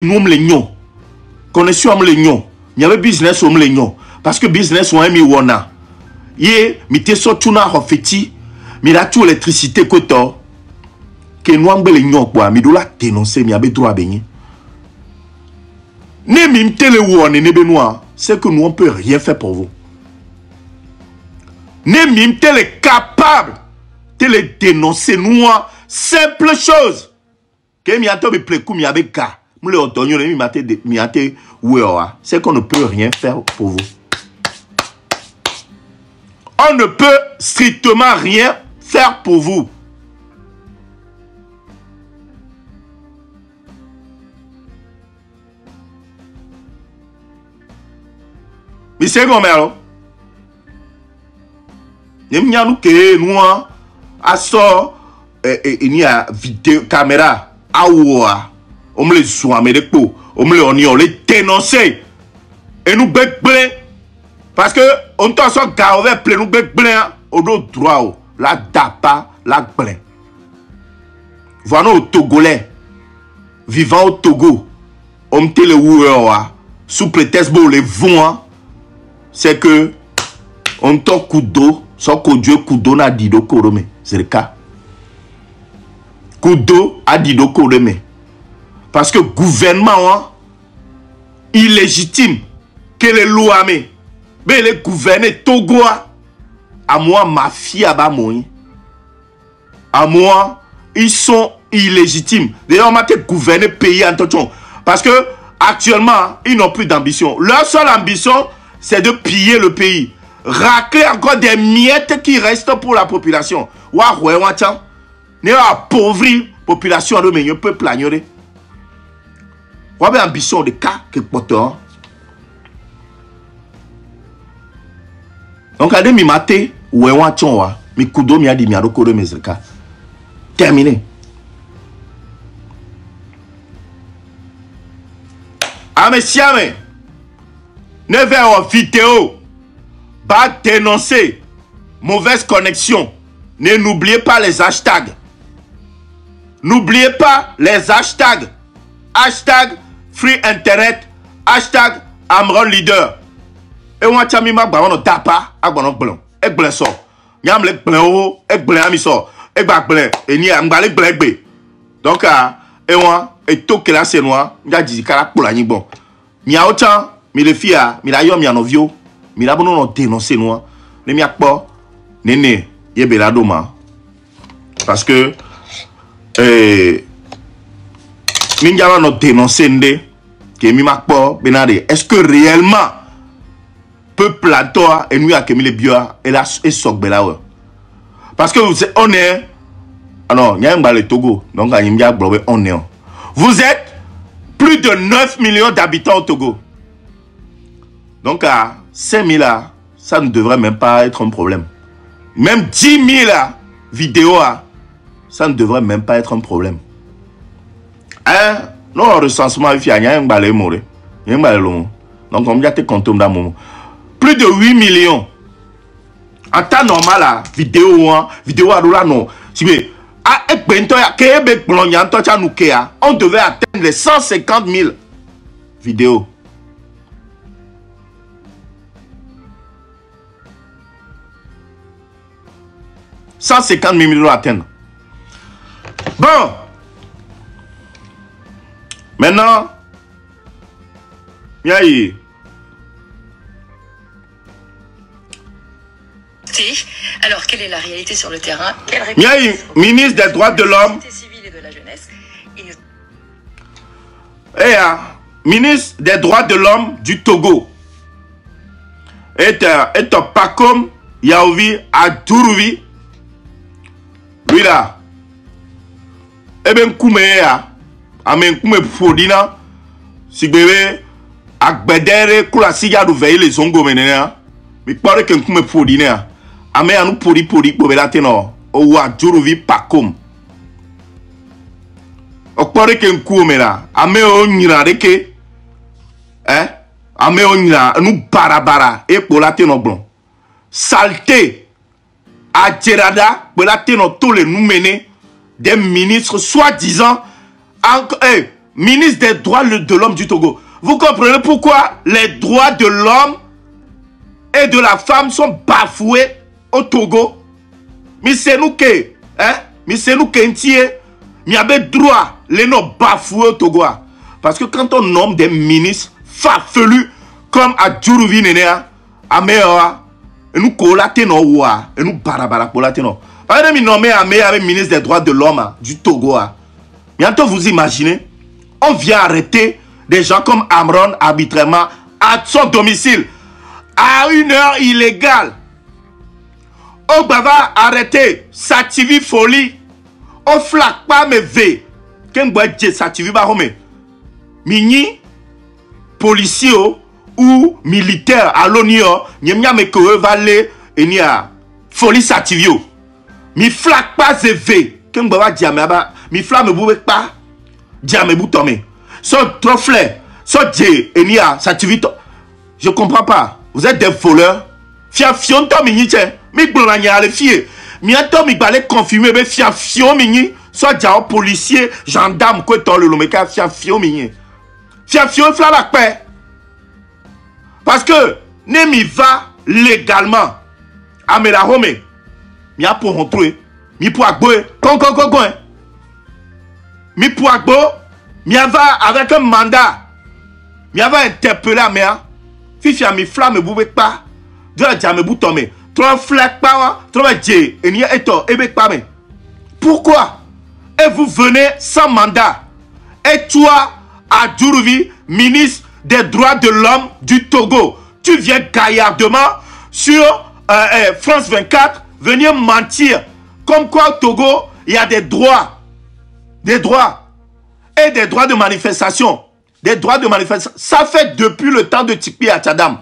nous les nions. Connexion les nions. Il y avait business les nions. Parce que business on mis wona. Yé, mi te so tuna hofeti, mi la tu électricité que to. Que nous ambe les nions quoi, mi dola dénoncer mi abe droit béni. Ne mi tele wone ne benois, c'est que nous on peut rien faire pour vous. Ne mi tele capable de les dénoncer nous simple chose. Que mi ato be pleku mi abe ka. C'est qu'on ne peut rien faire pour vous. On ne peut strictement rien faire pour vous. Mais c'est comme ça. Nous avons une vidéo caméra. On me les soigne, on me les dénonce. Et nous béglés. Parce que on t'en sort garé plein nous béglés. On a droit la dapa, la blé. Voilà au Togolais. Vivant au Togo. On me télé sous prétexte pour les vents. C'est que on t'en coup d'eau. Sans que Dieu coup d'eau n'a dit d'eau korome. C'est le cas. Coup d'eau a dit d'eau korome. Parce que gouvernement illégitime que les lois mais les gouverneurs Togo à moi mafia ba moi à moi ils sont illégitimes. D'ailleurs on m'a gouverner pays en attention parce que actuellement ils n'ont plus d'ambition. Leur seule ambition c'est de piller le pays, racler encore des miettes qui restent pour la population. Wa ouais wa tiens ne appauvrir population de meilleur peuple agnoré. Vous avez ambition de cas que poteur. Donc, à demi maté, ou est-ce que mi kudo mi a dit mi a recouru mes cas. Terminé. Ah, mais si, ne verrons vidéo, pas dénoncer, mauvaise connexion. N'oubliez pas les hashtags. N'oubliez pas les hashtags. Hashtag Free Internet, hashtag Amron Leader. Et on a mis ma baron tapa, à bon blanc. Et blanc sort. Yam le blanc, et blanc ami sort. Et blanc, et ni ambalé blanc. Donc, et on, et tout que là c'est noir, y'a dit qu'à la poule ni bon. Mia autant, mi le fia, mi la yom ya novio, mi la bono dénoncer noir. Ne mi a pas, néné, yé beladoma. Parce que, Minjala no dénoncer que Mimakpo Benade. Est-ce que réellement peuple à toi et nous à Kemile Bioa et là et sok belawe? Parce que on est ah non, il y a un balai Togo donc à Nimia Blobé on est. Vous êtes plus de 9 millions d'habitants au Togo. Donc à 5 000 là, ça ne devrait même pas être un problème. Même 10 000 vidéos, ça ne devrait même pas être un problème. Non, recensement, il y a un balai moré. Il y a un balai long. Donc, on a été compté dans moment. Plus de 8 millions. En temps normal, vidéo, là, non. Si vous on devait atteindre les 150 000 vidéos. « 150 000 millions à atteindre. » Bon. Maintenant, Miaï. Alors, quelle est la réalité sur le terrain? Miaï, ministre des droits de l'homme. Ministre des droits de l'homme du Togo. Et Pakom Yaouvi Adourouvi. Lui là. Eh bien, Kouméa. Amen kume fodina si bébé agbedere kula siga do veille les zongo menena mi pare que kume fodina ame anu pori bobela teno o wa juruvi pakom o pare que kumela ame o nyira reke ame o nyira nu barabara e pola teno blon saleté a Gerada pola teno tous les nous mener des ministres soi-disant ministre des droits de l'homme du Togo. Vous comprenez pourquoi les droits de l'homme et de la femme sont bafoués au Togo? Mais c'est nous qui, hein? Mais c'est nous qui entiers. Mais il y avait droit, les noms bafoués au Togo. Parce que quand on nomme des ministres farfelus comme Adjuruvi Nenea, Améa, et nous colatons, et nous barabara colatons. Par exemple, nommé Améa avec ministre des droits de l'homme du Togo. Bientôt, vous imaginez, on vient arrêter des gens comme Amron arbitrairement à son domicile à une heure illégale. On va arrêter Sativi Folie. On flaque pas mes V. Qu'un boit de Sativi Bahome. Mini, policier ou militaire à l'ONU, n'y a me que va aller et n'y a Folie Sativio. Mi flaque pas ces V. Qu'un boit de Diamaba. Mi flaque me boue pas. Diamabou tomé. Son trophée. Son Dieu et n'y a Sativi. Je comprends pas. Vous êtes des voleurs. Fiafion to minyi che. Mi blanya le fie. Mi ato mi balé confirmer be fiafion minyi. Soit diao policier, gendarme quoi to le lomeka fiafion minyi. Fiafion fla la paix. Parce que ne mi va légalement à me la home. Mi a pour rentrer. Mi pour agbo. Kon. Mi pour agbo. Mi va avec un mandat. Mi va interpeller la mère. Fifi a mi flamme boube pas. De la diame boutome. Trop flaque pas. Trop dje. Et n'y a eto. Ebe pas mais. Pourquoi? Et vous venez sans mandat. Et toi, Adjuruvi, ministre des droits de l'homme du Togo, tu viens gaillardement sur France 24 venir mentir. Comme quoi au Togo, il y a des droits. Des droits. Et des droits de manifestation. Des droits de manifestation. Ça fait depuis le temps de Tikpi à Tchadam.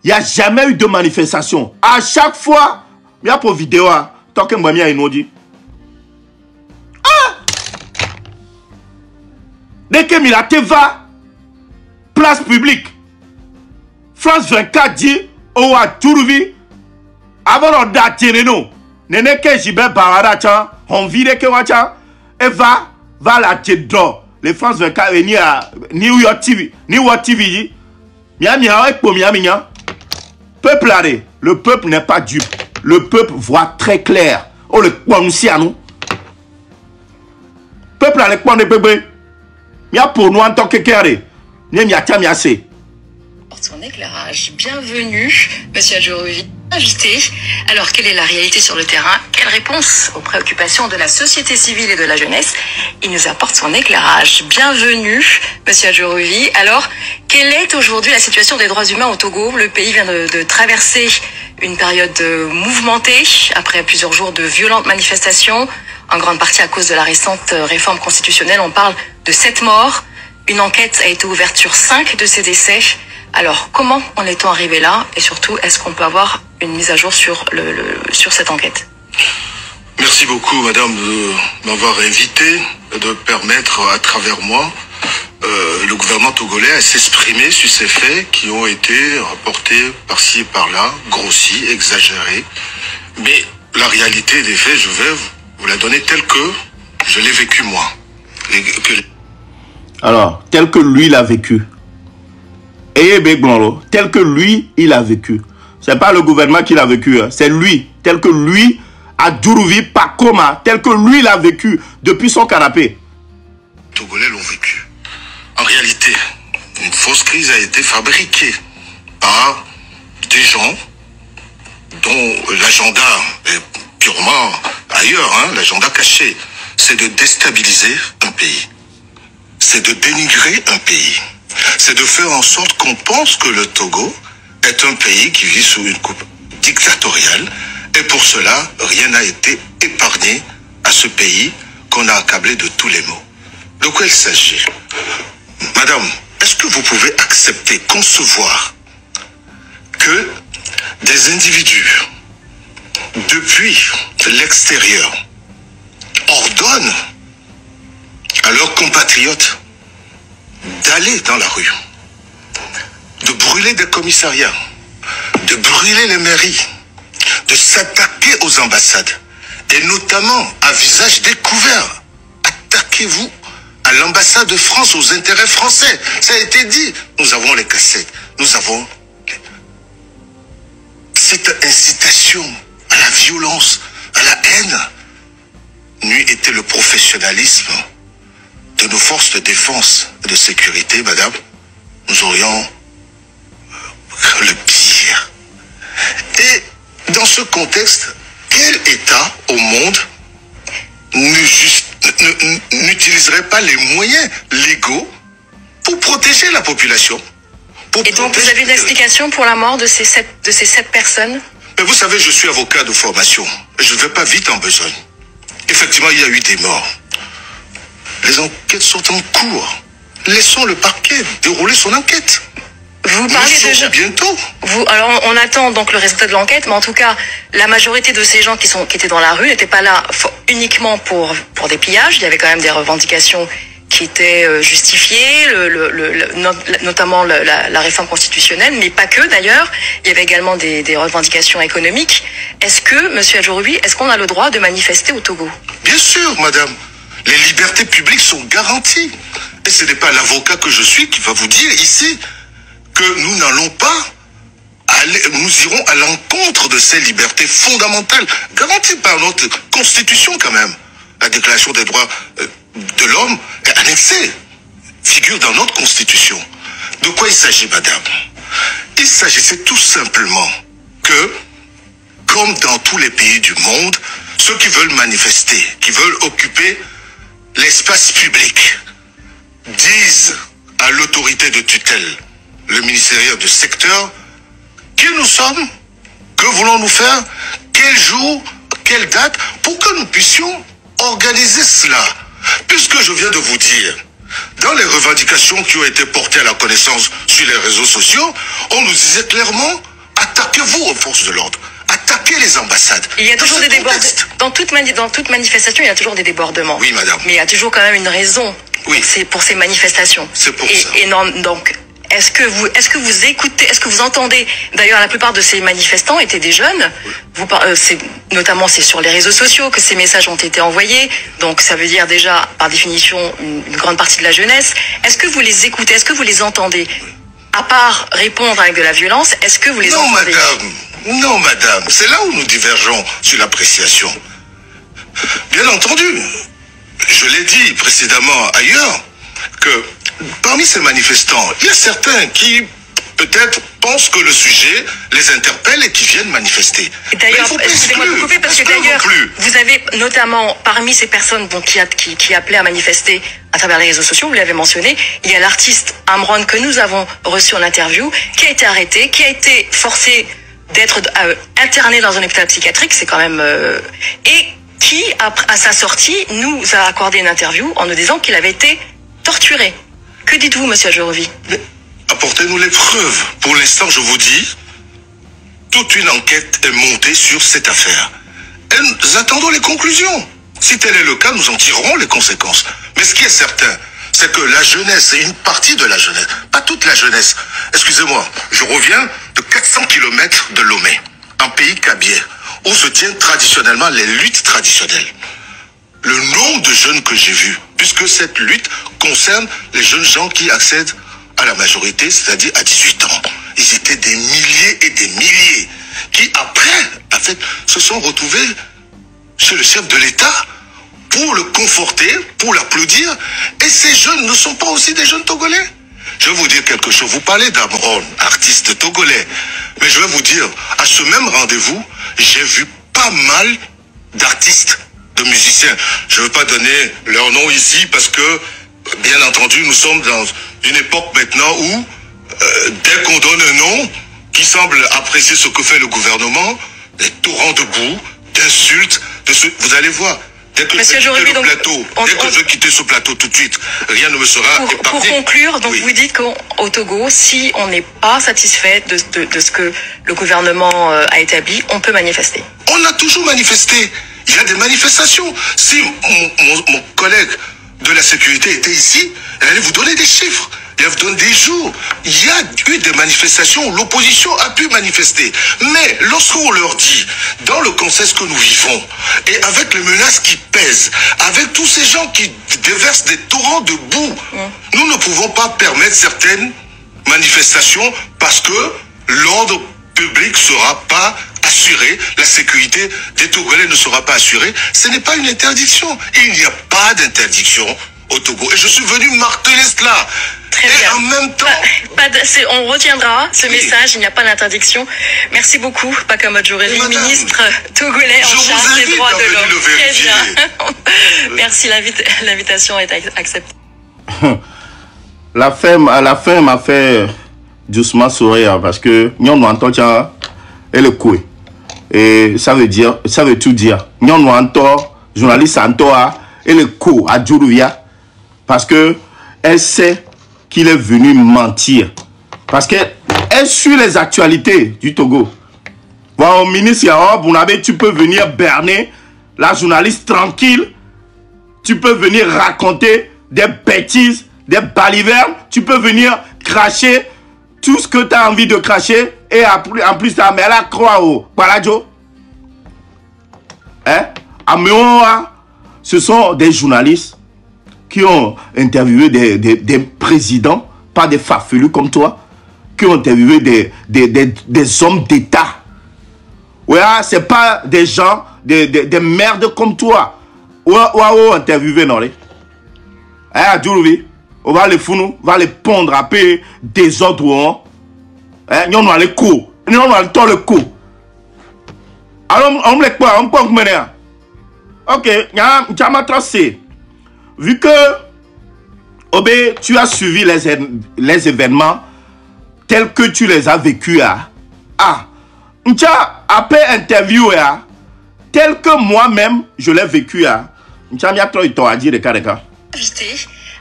Il n'y a jamais eu de manifestation. À chaque fois, il y a pour vidéo, tant que moi, il y a une audio. Dès que Milate va, place publique, France 24 dit, oh, à Tourouvi, avant de dater, non, n'est que j'y vais barada, on vide que wacha, et va la tedro. Les France 24 venir à New York TV, New York TV, Miami, peuple arrêt, le peuple n'est pas dupe. Le peuple voit très clair. Oh, le prononcer à nous. Peuple arrêt, quoi, ne peut pas. Mia pour nous en tant que carré. Son éclairage. Bienvenue, Monsieur Adjuruvi, invité. Alors, quelle est la réalité sur le terrain? Quelle réponse aux préoccupations de la société civile et de la jeunesse? Il nous apporte son éclairage. Bienvenue, Monsieur Adjuruvi. Alors, quelle est aujourd'hui la situation des droits humains au Togo? Le pays vient de traverser une période mouvementée après plusieurs jours de violentes manifestations, en grande partie à cause de la récente réforme constitutionnelle. On parle de 7 morts. Une enquête a été ouverte sur 5 de ces décès. Alors, comment en est-on arrivé là? Et surtout, est-ce qu'on peut avoir une mise à jour sur cette enquête? Merci beaucoup, madame, de m'avoir invité, de permettre à travers moi le gouvernement togolais à s'exprimer sur ces faits qui ont été rapportés par-ci et par-là, grossis, exagérés. Mais la réalité des faits, je vais vous la donner telle que je l'ai vécu moi. Alors, tel que lui l'a vécu. Et tel que lui, il a vécu. C'est pas le gouvernement qui l'a vécu, hein. C'est lui. Tel que lui, Adjuruvi Pakoma, tel que lui l'a vécu depuis son canapé. Les Togolais l'ont vécu. En réalité, une fausse crise a été fabriquée par des gens dont l'agenda est purement ailleurs, hein, l'agenda caché. C'est de déstabiliser un pays. C'est de dénigrer un pays. C'est de faire en sorte qu'on pense que le Togo est un pays qui vit sous une coupe dictatoriale. Et pour cela, rien n'a été épargné à ce pays qu'on a accablé de tous les maux. De quoi il s'agit? Madame, est-ce que vous pouvez accepter, concevoir que des individus, depuis l'extérieur, ordonnent à leurs compatriotes d'aller dans la rue, de brûler des commissariats, de brûler les mairies, de s'attaquer aux ambassades, et notamment à visage découvert. Attaquez-vous à l'ambassade de France, aux intérêts français. Ça a été dit. Nous avons les cassettes. Nous avons cette incitation à la violence, à la haine. N'eût été le professionnalisme de nos forces de défense et de sécurité, madame, nous aurions le pire. Et dans ce contexte, quel État au monde n'utiliserait pas les moyens légaux pour protéger la population? Et donc vous avez une explication pour la mort de ces sept personnes? Mais vous savez, je suis avocat de formation. Je ne vais pas vite en besogne. Effectivement, il y a eu des morts. Les enquêtes sont en cours. Laissons le parquet dérouler son enquête. Vous parlez de gens bientôt. Alors on attend donc le résultat de l'enquête, mais en tout cas, la majorité de ces gens qui étaient dans la rue n'étaient pas là uniquement pour des pillages. Il y avait quand même des revendications qui étaient justifiées, notamment la réforme constitutionnelle, mais pas que d'ailleurs. Il y avait également des revendications économiques. Est-ce que, Monsieur Adjouroubi, est-ce qu'on a le droit de manifester au Togo? Bien sûr, madame. Les libertés publiques sont garanties. Et ce n'est pas l'avocat que je suis qui va vous dire ici que nous n'allons pas nous irons à l'encontre de ces libertés fondamentales garanties par notre Constitution quand même. La Déclaration des droits de l'homme est annexée, figure dans notre Constitution. De quoi il s'agit, madame? Il s'agissait tout simplement que, comme dans tous les pays du monde, ceux qui veulent manifester, qui veulent occuper l'espace public, disent à l'autorité de tutelle, le ministériel du secteur, qui nous sommes, que voulons-nous faire, quel jour, quelle date, pour que nous puissions organiser cela. Puisque je viens de vous dire, dans les revendications qui ont été portées à la connaissance sur les réseaux sociaux, on nous disait clairement, attaquez-vous aux forces de l'ordre, attaquez les ambassades. Il y a toujours des débordements. Dans toute manifestation, il y a toujours des débordements. Oui, madame. Mais il y a toujours quand même une raison pour ces manifestations. C'est pour ça. Et non, donc, est-ce que vous écoutez, est-ce que vous entendez, d'ailleurs la plupart de ces manifestants étaient des jeunes, notamment c'est sur les réseaux sociaux que ces messages ont été envoyés, donc ça veut dire déjà par définition une grande partie de la jeunesse. Est-ce que vous les écoutez, est-ce que vous les entendez? À part répondre avec de la violence, est-ce que vous les entendez? Non madame, c'est là où nous divergeons sur l'appréciation. Bien entendu, je l'ai dit précédemment ailleurs, que parmi ces manifestants, il y a certains qui peut-être pensent que le sujet les interpelle et qui viennent manifester. D'ailleurs, excusez-moi de vous couper parce que d'ailleurs, vous avez notamment parmi ces personnes qui appelaient à manifester à travers les réseaux sociaux, vous l'avez mentionné, il y a l'artiste Amron que nous avons reçu en interview, qui a été arrêté, qui a été forcé d'être interné dans un hôpital psychiatrique, c'est quand même... et qui, à sa sortie, nous a accordé une interview en nous disant qu'il avait été torturé. Que dites-vous, Monsieur Adjouroubi? Apportez-nous les preuves. Pour l'instant, je vous dis, toute une enquête est montée sur cette affaire. Et nous attendons les conclusions. Si tel est le cas, nous en tirerons les conséquences. Mais ce qui est certain, c'est que la jeunesse, et une partie de la jeunesse, pas toute la jeunesse, excusez-moi, je reviens de 400 km de Lomé, un pays kabyé, où se tiennent traditionnellement les luttes traditionnelles. Le nombre de jeunes que j'ai vus, puisque cette lutte concerne les jeunes gens qui accèdent à la majorité, c'est-à-dire à 18 ans. Ils étaient des milliers et des milliers qui, après, en fait, se sont retrouvés chez le chef de l'État pour le conforter, pour l'applaudir. Et ces jeunes ne sont pas aussi des jeunes Togolais. Je vais vous dire quelque chose. Vous parlez d'Amron, artiste togolais. Mais je vais vous dire, à ce même rendez-vous, j'ai vu pas mal d'artistes, de musiciens. Je ne veux pas donner leur nom ici parce que, bien entendu, nous sommes dans une époque maintenant où, dès qu'on donne un nom qui semble apprécier ce que fait le gouvernement, des torrents de boue, d'insultes, vous allez voir. Dès que Monsieur je vais quitter le plateau, dès que je vais quitter ce plateau tout de suite, rien ne me sera épargné. Pour conclure, donc vous dites qu'au Togo, si on n'est pas satisfait de ce que le gouvernement a établi, on peut manifester. On a toujours manifesté. Il y a des manifestations. Si mon collègue de la sécurité était ici, elle allait vous donner des chiffres. Il y a des jours, il y a eu des manifestations où l'opposition a pu manifester. Mais lorsqu'on leur dit, dans le contexte que nous vivons, et avec les menaces qui pèsent, avec tous ces gens qui déversent des torrents de boue, nous ne pouvons pas permettre certaines manifestations parce que l'ordre public ne sera pas assuré, la sécurité des Togolais ne sera pas assurée. Ce n'est pas une interdiction. Il n'y a pas d'interdiction au Togo. Et je suis venu marteler cela. Très et bien. en même temps... on retiendra ce message, il n'y a pas d'interdiction. Merci beaucoup, Paka Djourevi, ministre togolais en charge des droits de l'homme. Très bien. Merci, l'invitation est acceptée. À la fin m'a fait doucement sourire parce que nous entend et le coup. Et ça veut tout dire. Nous entend journaliste Antoa et le coup à Djouruvia parce que elle sait qu'il est venu mentir. Parce qu'elle suit les actualités du Togo. Voilà, au ministre Bounabé, tu peux venir berner la journaliste tranquille. Tu peux venir raconter des bêtises, des balivernes. Tu peux venir cracher tout ce que tu as envie de cracher. Et en plus, tu as mis la croix au Paladjo. Hein? Ce sont des journalistes qui ont interviewé des présidents, pas des farfelus comme toi, qui ont interviewé des hommes d'État. Ouais, ce n'est pas des gens, des merdes comme toi. Ou interviewé, non? À Djourouvi, on va les foutre, on va les pondre à paix des ordres. Nous on a les coups. Nous on a le temps le coup. Alors, on me quoi? On peut mener. Ok, c'est. Vu que Obé, tu as suivi les événements tels que tu les as vécus. Tu as après interview tel que moi-même je l'ai vécu. Tu as trop à dire de cas.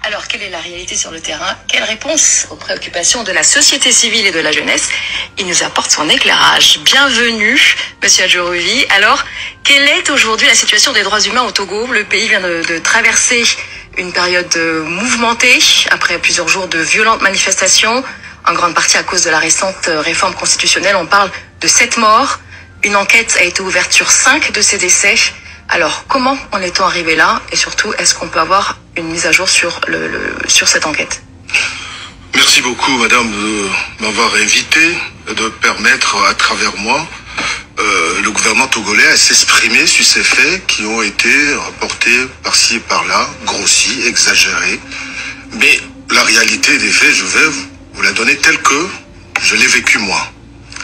Alors, quelle est la réalité sur le terrain? Quelle réponse aux préoccupations de la société civile et de la jeunesse? Il nous apporte son éclairage. Bienvenue, Monsieur Djourouvi. Alors, quelle est aujourd'hui la situation des droits humains au Togo? Le pays vient de traverser une période mouvementée après plusieurs jours de violentes manifestations, en grande partie à cause de la récente réforme constitutionnelle. On parle de 7 morts. Une enquête a été ouverte sur 5 de ces décès. Alors, comment en est-on arrivé là? Et surtout, est-ce qu'on peut avoir une mise à jour sur cette enquête? Merci beaucoup, madame, de m'avoir invité, de permettre à travers moi le gouvernement togolais à s'exprimer sur ces faits qui ont été rapportés par-ci et par-là, grossis, exagérés. Mais la réalité des faits, je vais vous la donner telle que je l'ai vécu moi,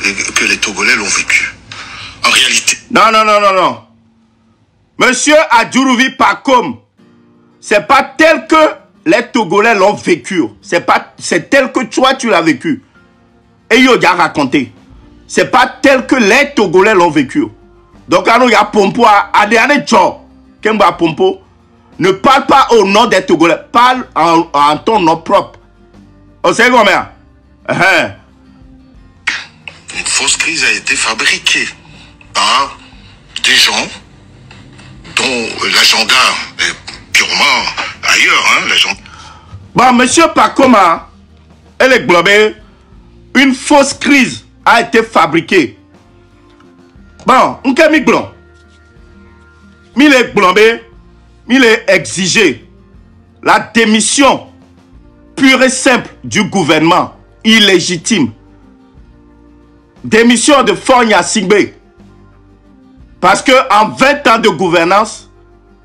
et que les Togolais l'ont vécu. En réalité... Non. Monsieur Adjourouvi Pakom, c'est pas tel que les Togolais l'ont vécu. C'est tel que toi tu l'as vécu. Et il a raconté. C'est pas tel que les Togolais l'ont vécu. Donc, il y a Pompo à dernier jour. Kemba Pompo, ne parle pas au nom des Togolais. Parle en ton nom propre. On sait combien? Une fausse crise a été fabriquée par des gens dont l'agenda est purement ailleurs. Bon, monsieur Pakoma, elle est globée. Une fausse crise a été fabriquée. Bon, on a mis blanc. Il est globé, il est exigé. La démission pure et simple du gouvernement illégitime. Démission de Fonya Singbe. Parce qu'en 20 ans de gouvernance,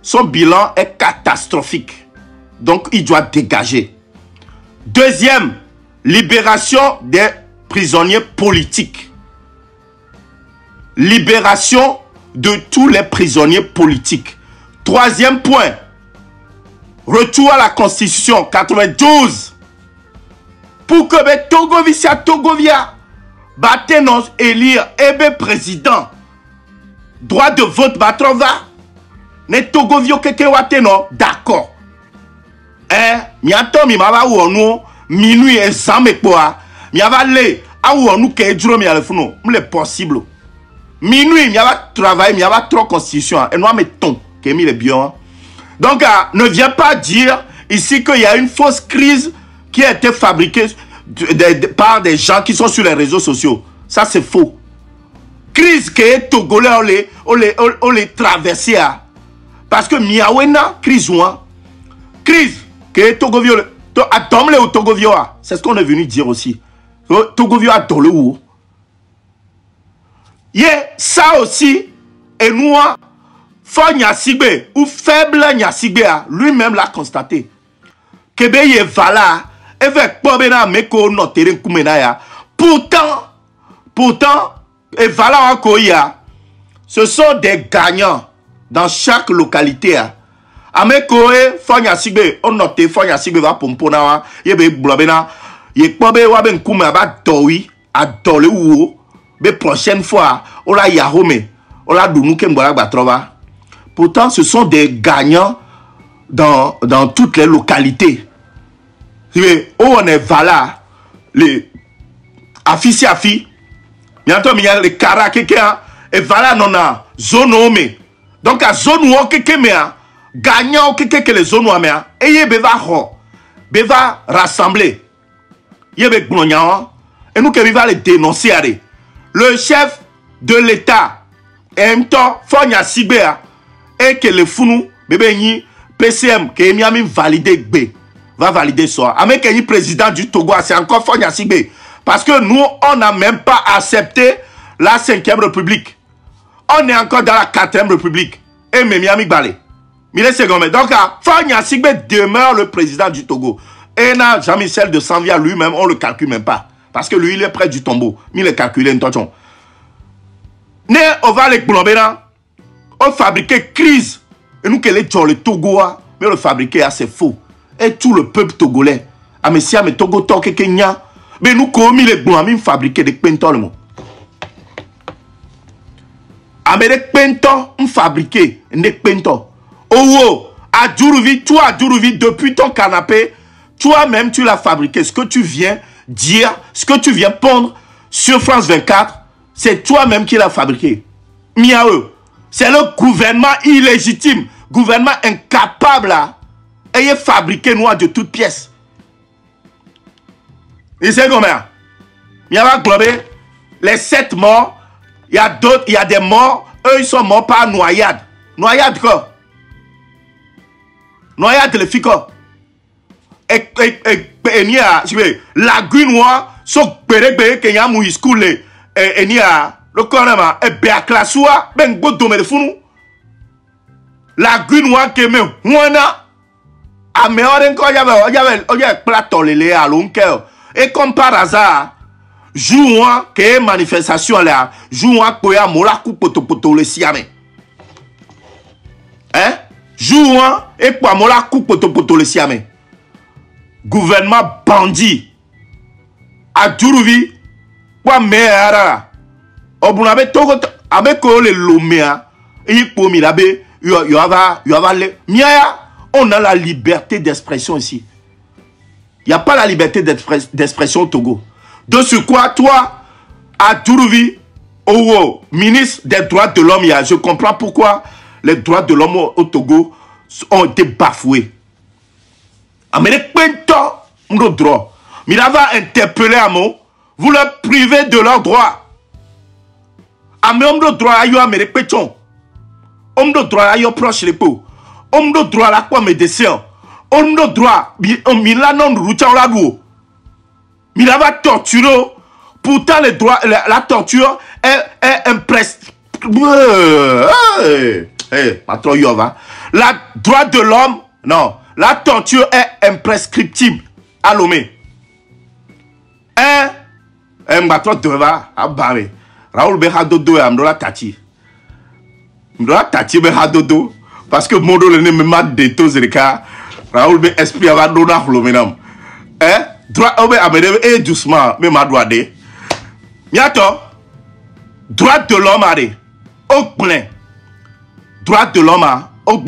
son bilan est catastrophique. Donc, il doit dégager. Deuxième, libération des prisonniers politiques. Libération de tous les prisonniers politiques. Troisième point, retour à la Constitution 92. Pour que les Togovia battez-nous élire Ebe président. Droit de vote batrova. Ne Togovio kekewate non, d'accord. Miato mi mava ou minuit et sans me quoi. Mi ava le a ou nous ke dro mi alfuno. M'le possible. Minuit mi ava travail, mi ava trop constitution et nous mettons que mi le bien. Donc ne viens pas dire ici qu'il y a une fausse crise qui a été fabriqué par des gens qui sont sur les réseaux sociaux. Ça, c'est faux. Crise que les Togolais ont les traversé. Parce que Miawena, crise que les Togovio, c'est ce qu'on est venu dire aussi. Togovio a dans le ou. Ça aussi, et nous, fort Nyasigbe, ou faible Nyasigbe, lui-même l'a constaté. Kebe ye vala, avec Pobena Meko notere Kumenaya. Pourtant, et vala en Koya, ce sont des gagnants dans chaque localité. Amekoe, fort Nyasigbe, on note fort Nyasigbe va pompona, yebe blobena, ye Pobe waben Kume ba dowi, a dole ou. Mais prochaine fois, on l'a yahome, on l'a dounou kembola batrova. Pourtant, ce sont des gagnants dans toutes les localités. Où on est vala, les afi, bientôt il y a les karakekea, et vala non a zone ome. Donc à zone où kekemea, gagnant que les zones ome, et ye beva rassembler. Yebe glognan, et nous qui va les dénoncer à les. Le chef de l'État, et en même temps, Fonya Sibéa, et que le Founou, bébé ni PCM, qui est validé B, va valider ça. Avec le président du Togo, c'est encore Fonya Sibé. Parce que nous, on n'a même pas accepté la 5e République. On est encore dans la 4e République. Et Miami Balé. Donc, Fonya Sibé demeure le président du Togo. Et là, Jean-Michel de Sanvia lui-même, on ne le calcule même pas. Parce que lui, il est près du tombeau. Il est calculé une tonton. Ne, on va les blobéra. On fabriquait crise. Et nous, quel est le Togo, mais le fabriquer, c'est faux. Et tout le peuple togolais. Ah, mais si, mais Togo, Togo, Kenya. Mais nous, comme les blobéra, fabriquer des pentons. Ah, mais des pentons, on fabriquait des pentons. Oh, à Djourouvi, toi, à Djourouvi, depuis ton canapé, toi-même, tu l'as fabriqué. Ce que tu viens dire, ce que tu viens pondre sur France 24, c'est toi-même qui l'as fabriqué. Miaou, c'est le gouvernement illégitime, gouvernement incapable à ayez fabriqué noir de toutes pièces. Et c'est combien? Il y a globé les 7 morts, il y a d'autres, il y a des morts, eux ils sont morts par noyade. Noyade quoi? Noyade le fico. Et la guinoa so bere que ya mu school et ni a le corema et be aklasua ben go domere funu la guinoa que me wana a me ore ko ya plateau le a lonke et comme par hasard jour que manifestation là jour ko ya mola ku poto le siame hein jour et quoi mola ku poto le siame. Gouvernement bandit à Djourouvi quoi meara obunabe togo avec le lomea et pour milabe yo va le miaya on a la liberté d'expression ici. Il y a pas la liberté d'expression au Togo. De ce quoi toi à Djourouvi au ministre des droits de l'homme, je comprends pourquoi les droits de l'homme au Togo ont été bafoués. Mais les pentons, nos droits. Mais il va interpeller à moi, vous leur privez de leurs droits. Mais on a droit à yo les pétons. On a droit à yo proche les peaux. On a droit à la quoi médecin. On a droit, il a non routier la go. Il va torturer. Pourtant les droits, la torture est impressionne. Patron Yova. La droit de l'homme, non. La torture est imprescriptible à Lomé. Mbato deva abame. Raoul be hadodo et amdola tati. Mdola tati be hadodo. Parce que modo le ne me mat de tous les cas. Raoul be esprit ava dona holomenam. Droit obe amede et doucement me madouade. Miato. Droit de l'homme a des. Au plein. Droit de l'homme a.